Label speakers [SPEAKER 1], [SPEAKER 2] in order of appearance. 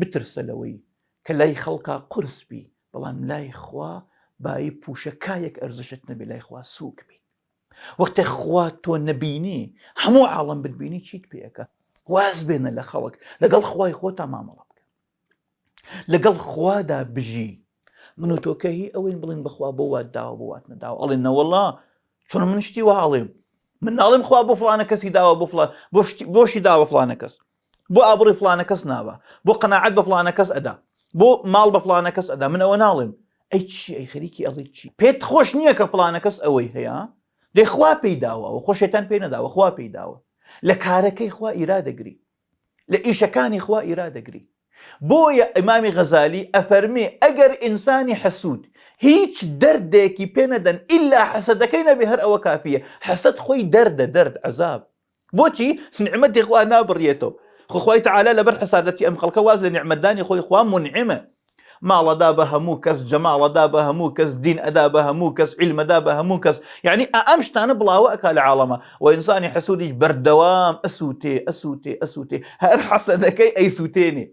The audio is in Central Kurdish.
[SPEAKER 1] بترسەلەوەی کە لای خەڵکا قورس بی، بەڵام لای خوا بای پوشەکایەک ئەرزشت نەبێ، لای خوا سووک بی. وەختێ خوا تۆ نەبینی هەموو عاڵەم بتبینی چیت پێەکە؟ واز بێنە لە خەڵک، لەگەڵ خوای خۆتا مامەڵە بکە، لەگەڵ خوادا بژی. من و تۆکە هی ئەوەین بڵین بەخوا بۆ وات داوە بۆ وات نەداوە، ئەڵێن نەوەڵڵا چۆن من شتی وا ئەڵێم، من ناڵێم خوا بۆ فڵانە کەسی داوە بۆ فڵان بۆشی داوە فڵانە کەس، بۆ ئابڕی فڵانە کەس ناوە، بۆ قەناعەت بە فڵانە کەس ئەدا، بۆ ماڵ بە فڵانە کەس ئەدا. من ئەوە ناڵێم. ئەی چی ئەی خەریکی ئەڵێ چی پێت خۆش نییە کە فڵانە کەس ئەوەی هەیە؟ دەی خوا پێی داوە، ئەوە خۆشێتان پێی نەداوە، خوا پێی داوە. لە کارەکەی خوا ئیرادەگری، لە ئیشەکانی خوا ئیرادەگری. بۆیە ئیمامی غەزالی ئەفەرمێ ئەگەر ئینسانی حەسوود هیچ دەردێکی پێ نەدەن ئیلا حەسەدەکەی نەبێ، هەر ئەوە کافیە. حەسەد خۆی دەردە، دەرد عەزاب. بۆچی؟ نعمەتی خوا نابڕیێتەوە. خوای تەعالا لەبەر حەسادەتی ئەم خەڵکە واز لە نعمەتدانی خۆی خوا منعمە. ماڵەدا بە هەموو کەس، جەماڵەدا بە هەموو کەس، دین ئەدا بە هەموو کەس، عیلمەدا بە هەموو کەس. یعنی ئەم شتانە بڵاوە ئەکا لە عاڵەمە. و ئینسانی حەسوودیش بەردەوام ئەسووتێ ئەسووتێ ئەسووتێ، هەر حەسەدەکەی ئەیسووتێنێ.